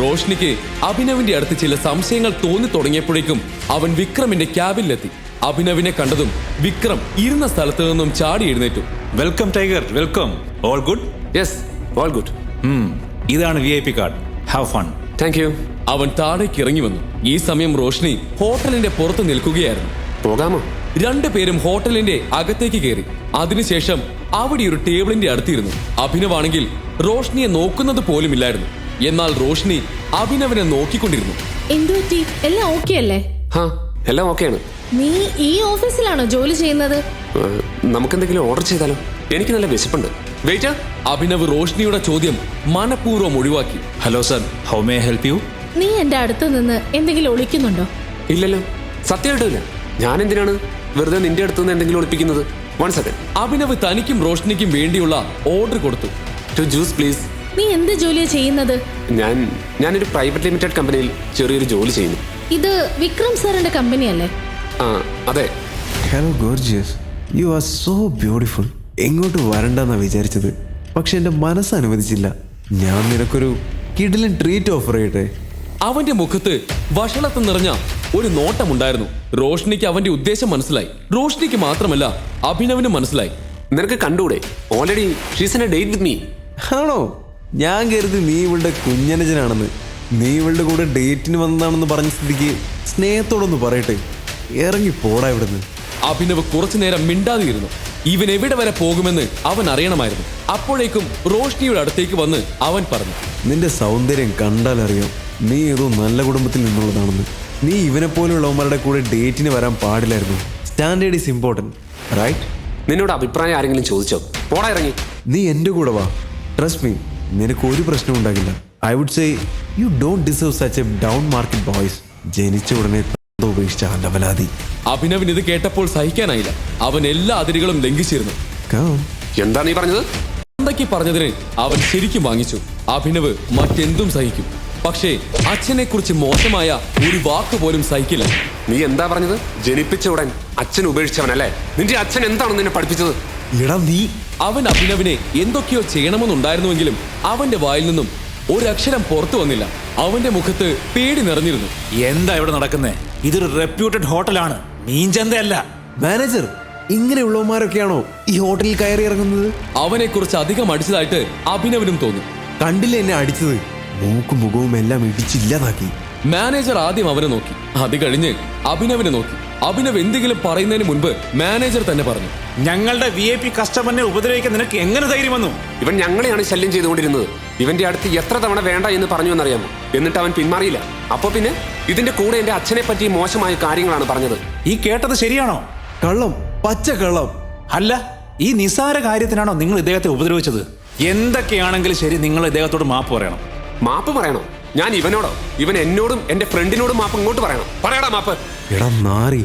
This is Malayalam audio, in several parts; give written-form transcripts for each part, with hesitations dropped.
റോഷ്നിക്ക് അഭിനവിന്റെ അടുത്ത് ചില സംശയങ്ങൾ തോന്നി തുടങ്ങിയപ്പോഴേക്കും അവൻ വിക്രമിന്റെ ക്യാബിനിലെത്തി. അഭിനവിനെ കണ്ടതും വിക്രം ഇരുന്ന സ്ഥലത്ത് നിന്നും ചാടി എഴുന്നേറ്റു. Welcome tiger, welcome. All good? Yes, all good. ഇതാണ് VIP card. Have fun. Thank you. അവൻ താഴേക്ക് ഇറങ്ങി വന്നു. ഈ സമയം റോഷ്നി ഹോട്ടലിന്റെ പുറത്ത് നിൽക്കുകയായിരുന്നു. പോകാമോ? രണ്ടുപേരും ഹോട്ടലിന്റെ അകത്തേക്ക് കയറി. അതിനുശേഷം അവിടെ ഒരു ടേബിളിന്റെ അടുത്തിരുന്നു. അഭിനവാണെങ്കിൽ റോഷ്നിയെ നോക്കുന്നത് പോലുമില്ലായിരുന്നു. എന്നാൽ റോഷ്നി അഭിനവനെ നോക്കിക്കൊണ്ടിരുന്നു. എന്തുപറ്റി? എല്ലാം ഓക്കെ അല്ലേ? ഹാ, എല്ലാം ഓക്കെയാണ്. നീ ഈ ഓഫീസിലാണോ ജോലി ചെയ്യുന്നത്? നമുക്കെന്തെങ്കിലും ഓർഡർ ചെയ്താലോ? എനിക്ക് നല്ല വിശപ്പുണ്ട്. വെയിറ്റർ. അഭിനവ് റോഷ്നിയുടെ ചോദ്യം മനഃപൂർവ്വം ഒഴിവാക്കി. Hello sir, how may I help you? നീ എന്റെ അടുത്ത് നിന്ന് എന്തെങ്കിലും ഒളിക്കുന്നുണ്ടോ? ഇല്ലല്ലോ, സത്യമായിട്ടില്ല. ഞാൻ എന്തിനാണ് വെറുതെ നിന്റെ അടുത്ത് നിന്ന് എന്തെങ്കിലും ഒളിപ്പിക്കുന്നത്? 1 സെക്കൻഡ്. അഭിനവ് തനിക്കും റോഷ്നിക്കും വേണ്ടിയുള്ള ഓർഡർ കൊടുത്തു. 2 ജ്യൂസ് പ്ലീസ്. നീ എന്ത് ജോലിയാ ചെയ്യുന്നത്? ഞാനൊരു പ്രൈവറ്റ് ലിമിറ്റഡ് കമ്പനിയിൽ ചെറിയൊരു ജോലി ചെയ്യുന്നു. ഇത് വിക്രം സാറിന്റെ കമ്പനി അല്ലേ? ആ, അതെ. Hello gorgeous, you are so beautiful. എങ്ങോട്ട് വരണ്ടെന്നാ വിചാരിച്ചത്, പക്ഷെ എൻ്റെ മനസ്സ് അനുവദിച്ചില്ല. ഞാൻ നിനക്കൊരു കിടിലൻ ട്രീറ്റ് ഓഫർ ചെയ്യട്ടെ? അവന്റെ മുഖത്ത് വഷളത്ത് നിറഞ്ഞ ഒരു നോട്ടമുണ്ടായിരുന്നു. റോഷ്നിക്ക് അവന്റെ ഉദ്ദേശം മനസ്സിലായി. റോഷ്നിക്ക് മാത്രമല്ല, അഭിനവിനും മനസ്സിലായി. നിനക്ക് കണ്ടൂടെ? Already she's in a date with me. ആണോ? ഞാൻ കരുതി നീ ഇവളുടെ കുഞ്ഞനുജനാണെന്ന്. നീ ഇവളുടെ കൂടെ ഡേറ്റിന് വന്നതാണെന്ന് പറഞ്ഞ സ്ഥിതിക്ക് സ്നേഹത്തോടൊന്ന് പറയട്ടെ, ഇറങ്ങി പോടാ ഇവിടുന്ന്. അഭിനവ് കുറച്ചു നേരം മിണ്ടാതിരുന്നു. ഇവൻ എവിടെ വരെ പോകുമെന്ന് അവൻ അറിയണമായിരുന്നു. അപ്പോഴേക്കും റോഷ്നിയുടെ അടുത്തേക്ക് വന്ന് അവൻ പറഞ്ഞു, നിന്റെ സൗന്ദര്യം കണ്ടാലറിയാം നീ ഏതോ നല്ല കുടുംബത്തിൽ നിന്നുള്ളതാണെന്ന്. നീ ഇവനെ പോലെയുള്ളവന്മാരുടെ കൂടെ ഡേറ്റിന് വരാൻ പാടില്ലായിരുന്നു. Standard is important, right? നിന്നോട് അഭിപ്രായം ആരെങ്കിലും ചോദിച്ചോ? പോടാ ഇറങ്ങി. നീ എൻ്റെ കൂടെ വാ. ട്രസ്റ്റ് മീ, നിനക്ക് ഒരു പ്രശ്നം ഉണ്ടാകില്ല. I would say you don't deserve such a down market boys. ജനിച്ച ഉടനെ ഉപേക്ഷിച്ച അലവലാതി. അഭിനവിന് ഇത് കേട്ടപ്പോൾ സഹിക്കാനായില്ല. അവൻ എല്ലാ അതിരുകളും ലംഘിച്ചിരുന്നു. എന്താ നീ പറഞ്ഞത്? എന്തൊക്കെ പറഞ്ഞതിന് അവൻ ശരിക്കും വാങ്ങിച്ചു. അഭിനവ് മറ്റെന്തും സഹിക്കും, പക്ഷേ അച്ഛനെ കുറിച്ച് മോശമായ ഒരു വാക്ക് പോലും സഹിക്കില്ല. നീ എന്താ പറഞ്ഞത്? ജനിപ്പിച്ച ഉടൻ അച്ഛൻ ഉപേക്ഷിച്ചവനല്ലേ? നിന്റെ അച്ഛൻ എന്താണ് നിന്നെ പഠിപ്പിച്ചത്? എടാ നീ. അവൻ അഭിനവിനെ എന്തൊക്കെയോ ചെയ്യണമെന്നുണ്ടായിരുന്നുവെങ്കിലും അവന്റെ വായിൽ നിന്നും ഒരക്ഷരം പുറത്തു വന്നില്ല. അവന്റെ മുഖത്ത് പേടി നിറഞ്ഞിരുന്നു. എന്താ ഇവിടെ നടക്കുന്നേ? ഇതൊരു റെപ്യൂട്ടഡ് ഹോട്ടലാണ്, മീൻചന്തയല്ല. മാനേജർ, ഇങ്ങനെയുള്ളവന്മാരൊക്കെയാണോ ഈ ഹോട്ടലിൽ കയറി ഇറങ്ങുന്നത്? അവനെ കുറിച്ച് അധികം അടിച്ചതായിട്ട് അഭിനവിനും തോന്നി. കണ്ടില്ല എന്നെ അടിച്ചത്? മൂക്കും മുഖവും എല്ലാം ഇടിച്ചില്ലാതാക്കി. മാനേജർ ആദ്യം അവനെ നോക്കി, അത് കഴിഞ്ഞ് അഭിനവിനെ നോക്കി. അഭിനവ് എന്തെങ്കിലും പറയുന്നതിന് മുൻപ് മാനേജർ തന്നെ പറഞ്ഞു, ഞങ്ങളുടെ VIP കസ്റ്റമറിനെ ഉപദ്രവിക്കാൻ നിനക്ക് എങ്ങനെ ധൈര്യം വന്നു? ഇവൻ ഞങ്ങളെയാണ് ശല്യം ചെയ്തുകൊണ്ടിരുന്നത്. ഇവന്റെ അടുത്ത് എത്ര തവണ വേണ്ട എന്ന് പറഞ്ഞു എന്നറിയാമോ? എന്നിട്ട് അവൻ പിന്മാറിയില്ല. അപ്പൊ പിന്നെ ഇതിന്റെ കൂടെ എന്റെ അച്ഛനെ പറ്റി മോശമായ കാര്യങ്ങളാണ് പറഞ്ഞത്. ഈ കേട്ടത് ശരിയാണോ? കള്ളം, പച്ച കള്ളം. അല്ല, ഈ നിസാര കാര്യത്തിനാണോ നിങ്ങൾ ഇദ്ദേഹത്തെ ഉപദ്രവിച്ചത്? എന്തൊക്കെയാണെങ്കിലും ശരി, നിങ്ങൾ ഇദ്ദേഹത്തോട് മാപ്പ് പറയണം. മാപ്പ് പറയണോ? ഞാൻ ഇവനോടോ? ഇവൻ എന്നോടും എന്റെ ഫ്രണ്ടിനോടും മാപ്പ് ഇങ്ങോട്ട് പറയണം. പറയടാ മാപ്പ്. എടാ നാറി,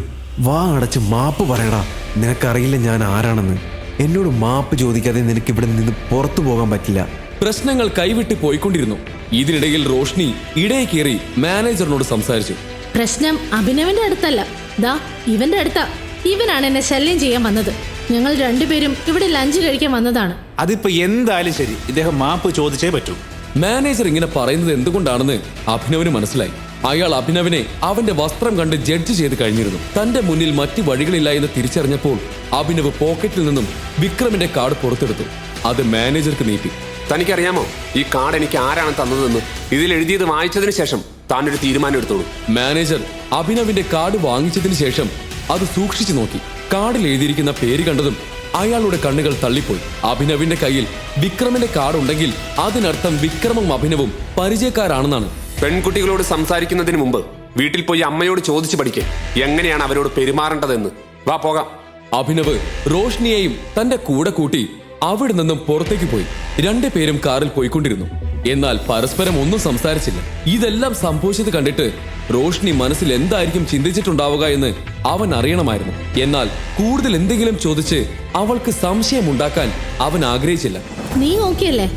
വാ അടച്ച് മാപ്പ് പറയടാ. നിനക്കറിയില്ല ഞാൻ ആരാണെന്ന്. എന്നോട് മാപ്പ് ചോദിക്കാതെ നിനക്ക് ഇവിടെ നിന്ന് പുറത്തു പോകാൻ പറ്റില്ല. പ്രശ്നങ്ങൾ കൈവിട്ട് പോയിക്കൊണ്ടിരുന്നു. ഇതിനിടയിൽ റോഷ്നി ഇടയിൽ കയറി മാനേജറിനോട് സംസാരിച്ചു. പ്രശ്നം അഭിനവന്റെ അടുത്തല്ല, ദാ ഇവന്റെ അടുത്താ. ഇവനാണ് എന്നെ ശല്യം ചെയ്യാൻ വന്നത്. ഞങ്ങൾ രണ്ടുപേരും ഇവിടെ ലഞ്ച് കഴിക്കാൻ വന്നതാണ്. അതിപ്പോ എന്തായാലും ശരി, ഇദ്ദേഹം മാപ്പ് ചോദിച്ചേ പറ്റൂ. മാനേജർ ഇങ്ങനെ പറയുന്നത് എന്തുകൊണ്ടാണെന്ന് അഭിനവിന് മനസ്സിലായി. അയാൾ അഭിനവിനെ അവന്റെ വസ്ത്രം കണ്ട് ജഡ്ജ് ചെയ്ത് കഴിഞ്ഞിരുന്നു. തന്റെ മുന്നിൽ മറ്റു വഴികളില്ല എന്ന് തിരിച്ചറിഞ്ഞപ്പോൾ അഭിനവ് പോക്കറ്റിൽ നിന്നും വിക്രമിന്റെ കാർഡ് പുറത്തെടുത്തു. അത് മാനേജർക്ക് നീട്ടി. തനിക്കറിയാമോ ഈ കാർഡ് എനിക്ക് ആരാണ് തന്നതെന്ന്? ഇതിൽ എഴുതിയത് വായിച്ചതിന് ശേഷം താനൊരു തീരുമാനം എടുത്തോളൂ. മാനേജർ അഭിനവിന്റെ കാർഡ് വാങ്ങിച്ചതിന് ശേഷം അത് സൂക്ഷിച്ചു നോക്കി. കാർഡിൽ എഴുതിയിരിക്കുന്ന പേര് കണ്ടതും അയാളുടെ കണ്ണുകൾ തള്ളിപ്പോയി. അഭിനവിന്റെ കയ്യിൽ വിക്രമിന്റെ കാർഡ് ഉണ്ടെങ്കിൽ അതിനർത്ഥം വിക്രമും അഭിനവും പരിചയക്കാരാണെന്നാണ്. പെൺകുട്ടികളോട് സംസാരിക്കുന്നതിന് മുമ്പ് വീട്ടിൽ പോയി അമ്മയോട് ചോദിച്ചു പഠിക്കേ എങ്ങനെയാണ് അവരോട് പെരുമാറേണ്ടതെന്ന്. വാ പോകാം. അഭിനവ് റോഷ്നിയെയും തന്റെ കൂടെ കൂട്ടി അവിടെ നിന്നും പുറത്തേക്ക് പോയി. രണ്ടുപേരും കാറിൽ പോയിക്കൊണ്ടിരുന്നു. എന്നാൽ പരസ്പരം ഒന്നും സംസാരിച്ചില്ല. ഇതെല്ലാം സംഭവിച്ചത് കണ്ടിട്ട് റോഷ്നി മനസ്സിൽ എന്തായിരിക്കും ചിന്തിച്ചിട്ടുണ്ടാവുക എന്ന് അവൻ അറിയണമായിരുന്നു. എന്നാൽ കൂടുതൽ എന്തെങ്കിലും ചോദിച്ച് അവൾക്ക് സംശയമുണ്ടാക്കാൻ അവൻ ആഗ്രഹിച്ചില്ല. നീ ഓക്കെ അല്ലേ?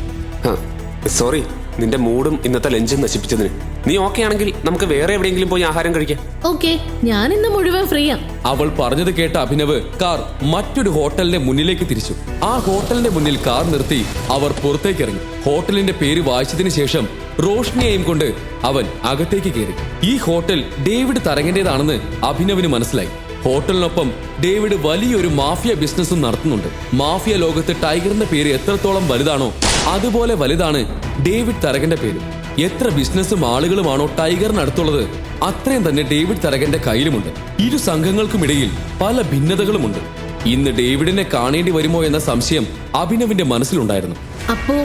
സോറി, നിന്റെ മൂഡും ഇന്നത്തെ ലഞ്ചും നശിപ്പിച്ചതിന്. നീ ഓക്കെ ആണെങ്കിൽ നമുക്ക് വേറെ എവിടെയെങ്കിലും പോയി ആഹാരം കഴിക്കാം. ഓക്കെ, ഞാൻ ഇന്ന് മുഴുവൻ ഫ്രീയാ. അവൾ പറഞ്ഞത് കേട്ട അഭിനവ് കാർ മറ്റൊരു ഹോട്ടലിന്റെ മുന്നിലേക്ക് തിരിച്ചു. ആ ഹോട്ടലിന്റെ മുന്നിൽ കാർ നിർത്തി അവർ പുറത്തേക്ക് ഇറങ്ങി. ഹോട്ടലിന്റെ പേര് വായിച്ചതിന് ശേഷം റോഷ്നിയെയും കൊണ്ട് അവൻ അകത്തേക്ക് കയറി. ഈ ഹോട്ടൽ ഡേവിഡ് തരകന്റേതാണെന്ന് അഭിനവിന് മനസ്സിലായി. ഹോട്ടലിനൊപ്പം ഡേവിഡ് വലിയൊരു മാഫിയ ബിസിനസ്സും നടത്തുന്നുണ്ട്. മാഫിയ ലോകത്ത് ടൈഗറിന്റെ പേര് എത്രത്തോളം വലുതാണോ അതുപോലെ വലുതാണ് ഡേവിഡ് തരകന്റെ പേര്. എത്ര ബിസിനസ്സും ആളുകളുമാണോ ടൈഗറിനടുത്തുള്ളത് അത്രയും തന്നെ ഡേവിഡ് തരകന്റെ കയ്യിലുമുണ്ട്. ഇരു സംഘങ്ങൾക്കുമിടയിൽ പല ഭിന്നതകളുമുണ്ട്. ഇന്ന് ഡേവിഡിനെ കാണേണ്ടി വരുമോ എന്ന സംശയം അഭിനവിന്റെ മനസ്സിലുണ്ടായിരുന്നു. അപ്പോ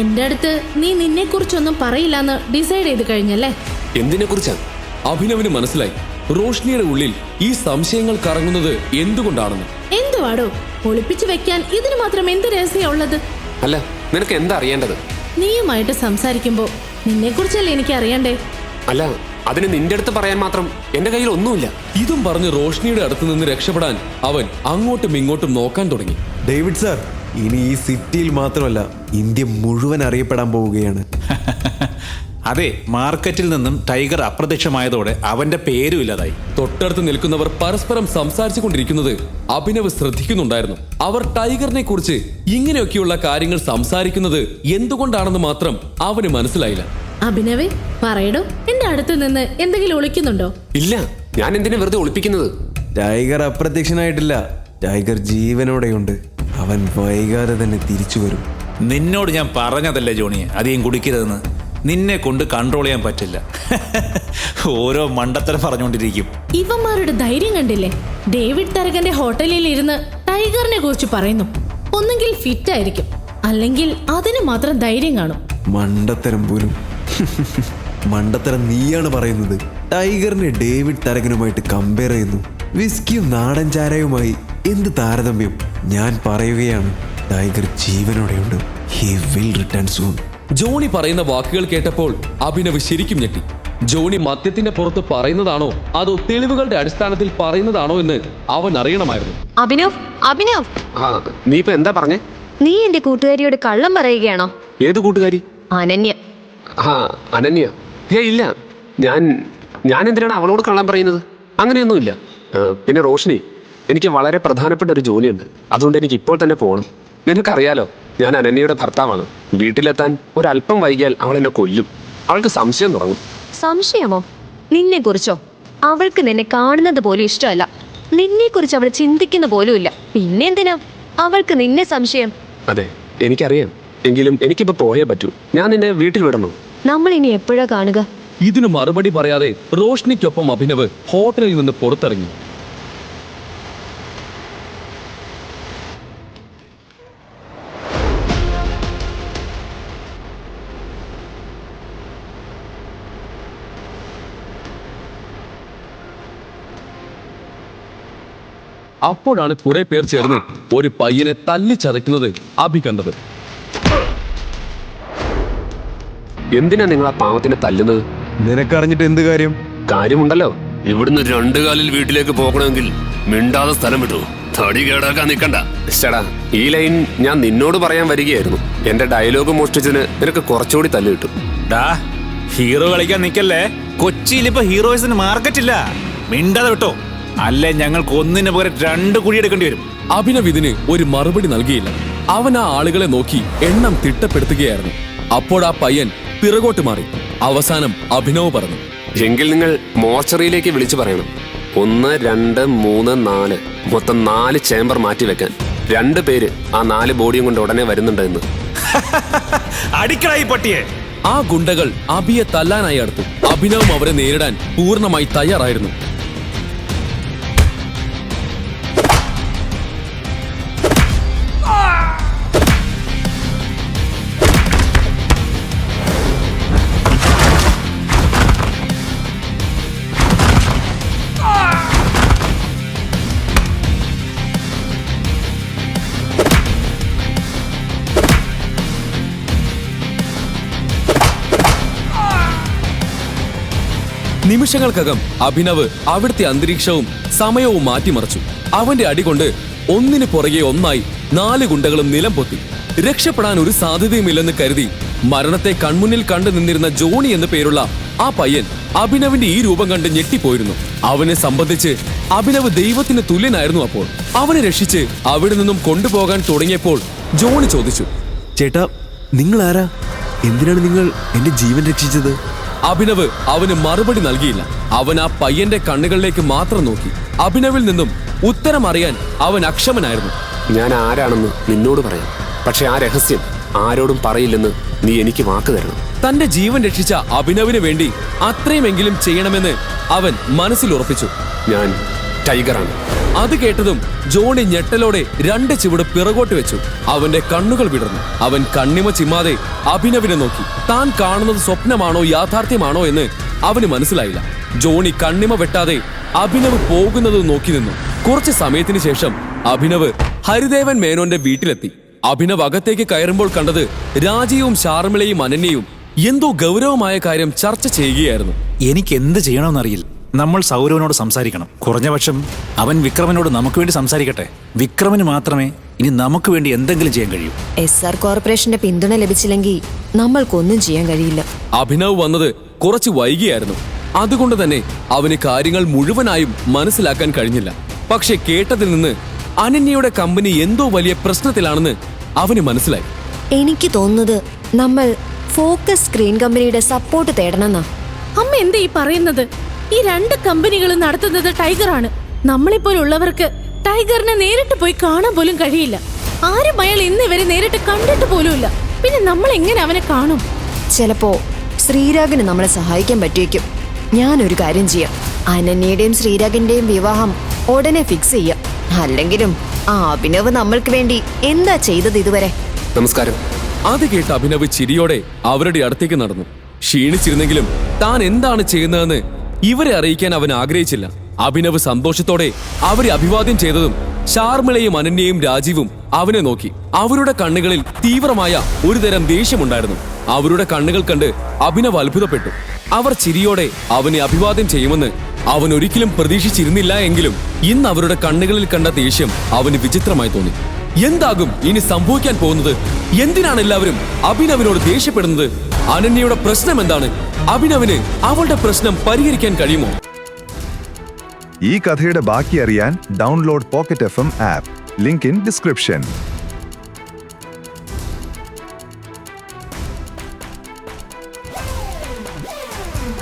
എന്റെ അടുത്ത് നീ നിന്നെ കുറിച്ചൊന്നും പറയില്ലെന്ന് ഡിസൈഡ് ചെയ്ത് കഴിഞ്ഞല്ലേ? എന്തിനെ കുറിച്ചാണ്? അഭിനവിന് മനസ്സിലായി റോഷ്നിയുടെ ഉള്ളിൽ ഈ സംശയങ്ങൾ കറങ്ങുന്നത് എന്തുകൊണ്ടാണെന്ന്. എന്തുവാടോ ഒളിപ്പിച്ചു വെക്കാൻ ഇതിന് മാത്രം എന്ത് രഹസ്യം ഉള്ളത്? അല്ല, നിനക്ക് എന്താ അറിയേണ്ടത്? നീയുമായിട്ട് സംസാരിക്കുമ്പോ നിന്നെ കുറിച്ചല്ലേ എനിക്ക് അറിയണ്ടേ? അല്ല, അതിന് നിന്റെ അടുത്ത് പറയാൻ മാത്രം എന്റെ കയ്യിൽ ഒന്നുമില്ല. ഇതും പറഞ്ഞ് റോഷ്നിയുടെ അടുത്ത് നിന്ന് രക്ഷപ്പെടാൻ അവൻ അങ്ങോട്ടും ഇങ്ങോട്ടും നോക്കാൻ തുടങ്ങി. ഡേവിഡ് സാർ, ഇനി ഈ സിറ്റിയിൽ മാത്രമല്ല ഇന്ത്യ മുഴുവൻ അറിയപ്പെടാൻ പോവുകയാണ്. അതെ, മാർക്കറ്റിൽ നിന്നും ടൈഗർ അപ്രത്യക്ഷമായതോടെ അവന്റെ പേരും ഇല്ലാതായി. തൊട്ടടുത്ത് നിൽക്കുന്നവർ പരസ്പരം സംസാരിച്ചു കൊണ്ടിരിക്കുന്നത് അഭിനവ് ശ്രദ്ധിക്കുന്നുണ്ടായിരുന്നു. അവർ ടൈഗറിനെ കുറിച്ച് ഇങ്ങനെയൊക്കെയുള്ള കാര്യങ്ങൾ സംസാരിക്കുന്നത് എന്തുകൊണ്ടാണെന്ന് മാത്രം അവന് മനസ്സിലായില്ല. അഭിനവേ പറയടോ, എന്റെ അടുത്ത് നിന്ന് എന്തെങ്കിലും ഒളിക്കുന്നുണ്ടോ? ഇല്ല, ഞാൻ എന്തിനാ വെറുതെ ഒളിപ്പിക്കുന്നത്? ടൈഗർ അപ്രത്യക്ഷനായിട്ടില്ല. ടൈഗർ ജീവനോടെയുണ്ട്. അവൻ വൈകാതെ തന്നെ തിരിച്ചു വരും. നിന്നോട് ഞാൻ പറഞ്ഞതല്ലേ ജോണിയെ അധികം കുടിക്കരുതെന്ന്. നിന്നെ കൊണ്ട് കൺട്രോൾ ചെയ്യാൻ പറ്റില്ല. ഓരോ മണ്ടത്തരം പറഞ്ഞുകൊണ്ടിരിക്കും. ഇവന്മാരുടെ ധൈര്യം കണ്ടില്ലേ? ഡേവിഡ് തരകന്റെ ഹോട്ടലിൽ ഇരുന്ന് ടൈഗറിനെ കുറിച്ച് പറയുന്നു. ഒന്നെങ്കിൽ ഫിറ്റ് ആയിരിക്കും, അല്ലെങ്കിൽ അതിന് മാത്രം ധൈര്യം കാണും. മണ്ടത്തരം പോലും. മണ്ടത്തരം നീയാണ് പറയുന്നത്. ടൈഗറിനെ ഡേവിഡ് തരകനുമായിട്ട് കമ്പയർ ചെയ്യുന്നു. വിസ്കിയും നാടൻ ചാരയുമായി എന്ത് താരതമ്യം? ഞാൻ പറയുകയാണ്, ടൈഗർ ജീവനോടെയുണ്ട്. He will return soon. Johnny പറയുന്ന വാക്കുകൾ കേട്ടപ്പോൾ അഭിനവ് ശരിക്കും ഞെട്ടി. ജോണി മദ്യത്തിന്റെ പുറത്ത് പറയുന്നതാണോ അതോ തെളിവുകളുടെ അടിസ്ഥാനത്തിൽ പറയുന്നതാണോ എന്ന് അവൻ അറിയണമായിരുന്നു. അഭിനവ്, നീ ഇപ്പൊ എന്താ പറഞ്ഞേ? നീ എന്റെ കൂട്ടുകാരിയോട് കള്ളം പറയുകയാണോ? ഏത് കൂട്ടുകാരി? അനന്യ. അനന്യ? ഇല്ല, ഞാൻ എന്തിനാണ് അവളോട് കള്ളം പറയുന്നത്? അങ്ങനെയൊന്നുമില്ല. പിന്നെ റോഷ്നി, എനിക്ക് വളരെ പ്രധാനപ്പെട്ട ഒരു ജോലിയുണ്ട്. അതുകൊണ്ട് എനിക്ക് ഇപ്പോൾ തന്നെ പോകണം. നിനക്കറിയാലോ, ഞാൻ അനന്യയുടെ ഭർത്താവാണ്. വീട്ടിലെത്താൻ ഒരല്പം വൈകിയാൽ അവൾ എന്നെ കൊല്ലും. അവൾക്ക് സംശയം തുടങ്ങും. സംശയമോ? നിന്നെ കുറിച്ചോ? അവൾക്ക് നിന്നെ കാണുന്നത് പോലും ഇഷ്ടമല്ല. നിന്നെ കുറിച്ച് അവൾ ചിന്തിക്കുന്ന പോലുമില്ല. പിന്നെന്തിനാ അവൾക്ക് നിന്നെ സംശയം? അതെ, എനിക്കറിയാം. എങ്കിലും എനിക്കിപ്പോ പോയേ പറ്റൂ. ഞാൻ നിന്നെ വീട്ടിൽ വിടണോ? നമ്മൾ ഇനി എപ്പോഴാ കാണുക? ഇതിന് മറുപടി പറയാതെ റോഷ്നിക്കൊപ്പം അഭിനവ് ഹോട്ടലിൽ നിന്ന് പുറത്തിറങ്ങി. അപ്പോഴാണ് കുറെ പേർ ചേർന്ന് ഒരു പയ്യനെ തല്ലിച്ചതയ്ക്കുന്നത് അഭി കണ്ടത്. എന്തിനാ നിങ്ങൾ ആ പാവത്തിനെ തല്ലുന്നത്? നിനക്കറിഞ്ഞിട്ട് എന്ത് കാര്യം? കാര്യമുണ്ടല്ലോ. ഇവിടുന്ന് 2 കാലിൽ വീട്ടിലേക്ക് പോകണമെങ്കിൽ മിണ്ടാതെ സ്ഥലം വിട്ടു. തടി കേടാക്കാൻ നിൽക്കണ്ട. ചേടാ, ഈ ലൈൻ ഞാൻ നിന്നോട് പറയാൻ വരികയായിരുന്നു. എന്റെ ഡയലോഗ് മോഷ്ടിച്ചതിന് നിനക്ക് കുറച്ചുകൂടി തല്ല് കിട്ടും. ഡാ, ഹീറോ കളിക്കാൻ നിൽക്കല്ലേ. കൊച്ചിയിൽ ഇപ്പൊ ഹീറോയിസിന് മാർക്കറ്റില്ല. മിണ്ടാതെ വിട്ടോ, അല്ലേ ഞങ്ങൾക്ക് ഒന്നിന് പകരം 2 കുഴി എടുക്കേണ്ടി വരും. അഭിനവ് ഇതിന് ഒരു മറുപടി നൽകിയില്ല. അവൻ ആ ആളുകളെ നോക്കി എണ്ണം തിട്ടപ്പെടുത്തുകയായിരുന്നു. അപ്പോൾ ആ പയ്യൻ പിറകോട്ട് മാറി. അവസാനം അഭിനവ് പറഞ്ഞു, എങ്കിൽ നിങ്ങൾ മോർച്ചറിയിലേക്ക് വിളിച്ചു പറയണം. 1, 2, 3, 4 മൊത്തം 4 ചേംബർ മാറ്റി വെക്കാൻ. 2 പേര് ആ 4 ബോഡിയും കൊണ്ട് ഉടനെ വരുന്നുണ്ട് എന്ന്. അടിക്കടായി പട്ടിയെ. ആ ഗുണ്ടകൾ അഭിയെ തല്ലാനായി അടുത്തു. അഭിനവും അവരെ നേരിടാൻ പൂർണ്ണമായി തയ്യാറായിരുന്നു. നിമിഷങ്ങൾക്കകം അഭിനവ് അവിടുത്തെ അന്തരീക്ഷവും സമയവും മാറ്റിമറിച്ചു. അവന്റെ അടികൊണ്ട് ഒന്നിനു പുറകെ ഒന്നായി 4 ഗുണ്ടകളും നിലം പൊത്തി. രക്ഷപ്പെടാൻ ഒരു സാധ്യതയുമില്ലെന്ന് കരുതി മരണത്തെ കൺമുന്നിൽ കണ്ടു നിന്നിരുന്ന ജോണി എന്നു പേരുള്ള ആ പയ്യൻ അഭിനവിന്റെ ഈ രൂപം കണ്ട് ഞെട്ടിപ്പോയിരുന്നു. അവനെ സംബന്ധിച്ച് അഭിനവ് ദൈവത്തിന് തുല്യനായിരുന്നു. അപ്പോൾ അവനെ രക്ഷിച്ച് അവിടെ നിന്നും കൊണ്ടുപോകാൻ തുടങ്ങിയപ്പോൾ ജോണി ചോദിച്ചു, ചേട്ടാ, നിങ്ങൾ ആരാ? എന്തിനാണ് നിങ്ങൾ എന്റെ ജീവൻ രക്ഷിച്ചത്? അഭിനവ് അവന് മറുപടി നൽകിയില്ല. അവൻ ആ പയ്യന്റെ കണ്ണുകളിലേക്ക് മാത്രം നോക്കി. അഭിനവിൽ നിന്നും ഉത്തരം അറിയാൻ അവൻ അക്ഷമനായിരുന്നു. ഞാൻ ആരാണെന്ന് നിന്നോട് പറയാം, പക്ഷെ ആ രഹസ്യം ആരോടും പറയില്ലെന്ന് നീ എനിക്ക് വാക്ക് തരണം. തന്റെ ജീവൻ രക്ഷിച്ച അഭിനവിന് വേണ്ടി അത്രയുമെങ്കിലും ചെയ്യണമെന്ന് അവൻ മനസ്സിൽ ഉറപ്പിച്ചു. ഞാൻ ടൈഗറാണ്. അത് കേട്ടതും ജോണി ഞെട്ടലോടെ 2 ചുവട് പിറകോട്ട് വെച്ചു. അവന്റെ കണ്ണുകൾ വിടർന്നു. അവൻ കണ്ണിമ ചിമ്മാതെ അഭിനവിനെ നോക്കി. താൻ കാണുന്നത് സ്വപ്നമാണോ യാഥാർത്ഥ്യമാണോ എന്ന് അവന് മനസ്സിലായില്ല. ജോണി കണ്ണിമ വെട്ടാതെ അഭിനവ് പോകുന്നത് നോക്കി നിന്നു. കുറച്ച് സമയത്തിന് ശേഷം അഭിനവ് ഹരിദേവൻ മേനോന്റെ വീട്ടിലെത്തി. അഭിനവ് അകത്തേക്ക് കയറുമ്പോൾ കണ്ടത് രാജയും ശാർമിളയും അനന്യയും എന്തോ ഗൗരവമായ കാര്യം ചർച്ച ചെയ്യുകയായിരുന്നു. എനിക്ക് എന്ത് ചെയ്യണമെന്നറിയില്ല. നമ്മൾ സൗരവനോട് സംസാരിക്കണം. കുറഞ്ഞപക്ഷം അവൻ വിക്രമനോട് നമുക്ക് വേണ്ടി സംസാരിക്കട്ടെ. വിക്രമന് മാത്രമേ ഇനി നമുക്ക് വേണ്ടി എന്തെങ്കിലും ചെയ്യാൻ കഴിയൂ. SR കോർപ്പറേഷന്റെ പിന്തുണ ലഭിച്ചില്ലെങ്കിൽ നമ്മൾക്കൊന്നും ചെയ്യാൻ കഴിയില്ല. അഭിനവ് വന്നത് കുറച്ച് വൈകിയായിരുന്നു. അതുകൊണ്ട് തന്നെ അവന് കാര്യങ്ങൾ മുഴുവനായും മനസ്സിലാക്കാൻ കഴിഞ്ഞില്ല. പക്ഷെ കേട്ടതിൽ നിന്ന് അനന്യയുടെ കമ്പനി എന്തോ വലിയ പ്രശ്നത്തിലാണെന്ന് അവന് മനസ്സിലായി. എനിക്ക് തോന്നുന്നത് നമ്മൾ ഫോക്കസ് സ്ക്രീൻ കമ്പനിയുടെ സപ്പോർട്ട് തേടണമെന്നാ. അമ്മ എന്താ ഈ പറയുന്നത്? ഈ 2 കമ്പനികളും നടത്തുന്നത് ടൈഗറാണ്. നമ്മളെപ്പോലുള്ളവർക്ക് ടൈഗറിനെ നേരിട്ട് പോയി കാണാൻ പോലും കഴിയില്ല. ആരും അയാൾ ഇന്നിവരെ നേരിട്ട് കണ്ടിട്ട് പോലുമില്ല. പിന്നെ നമ്മൾ എങ്ങനെ അവനെ കാണും? ചിലപ്പോ ശ്രീരാഗിന് നമ്മളെ സഹായിക്കാൻ പറ്റിയേക്കും. ഞാനൊരു കാര്യം ചെയ്യാം, അനന്യയുടെയും ശ്രീരാഗിന്റെയും വിവാഹം ഉടനെ ഫിക്സ് ചെയ്യാം. അല്ലെങ്കിലും ആ അഭിനവ് നമ്മൾക്ക് വേണ്ടി എന്താ ചെയ്തത് ഇതുവരെ? നമസ്കാരം. അത് കേട്ട് അഭിനവ് ചിരിയോടെ അവരുടെ അടുത്തേക്ക് നടന്നു. ക്ഷീണിച്ചിരുന്നെങ്കിലും താൻ എന്താണ് ചെയ്യുന്നതെന്ന് ഇവരെ അറിയിക്കാൻ അവൻ ആഗ്രഹിച്ചില്ല. അഭിനവ് സന്തോഷത്തോടെ അവരെ അഭിവാദ്യം ചെയ്തതും ശാർമിളയും അനന്യയും രാജീവും അവനെ നോക്കി. അവരുടെ കണ്ണുകളിൽ തീവ്രമായ ഒരുതരം ദേഷ്യമുണ്ടായിരുന്നു. അവരുടെ കണ്ണുകൾ കണ്ട് അഭിനവ് അത്ഭുതപ്പെട്ടു. അവർ ചിരിയോടെ അവനെ അഭിവാദ്യം ചെയ്യുമെന്ന് അവൻ ഒരിക്കലും പ്രതീക്ഷിച്ചിരുന്നില്ല. എങ്കിലും ഇന്ന് അവരുടെ കണ്ണുകളിൽ കണ്ട ദേഷ്യം അവന് വിചിത്രമായി തോന്നി. എന്താകും ഇനി സംഭവിക്കാൻ പോകുന്നത്? എന്തിനാണ് എല്ലാവരും അഭിനവിനോട് ദേഷ്യപ്പെടുന്നത്? അനന്യയുടെ പ്രശ്നം എന്താണ്? അഭിനവിന് അവളുടെ പ്രശ്നം പരിഹരിക്കാൻ കഴിയുമോ? ഈ കഥയുടെ ബാക്കി അറിയാൻ download pocket FM app. Link in description.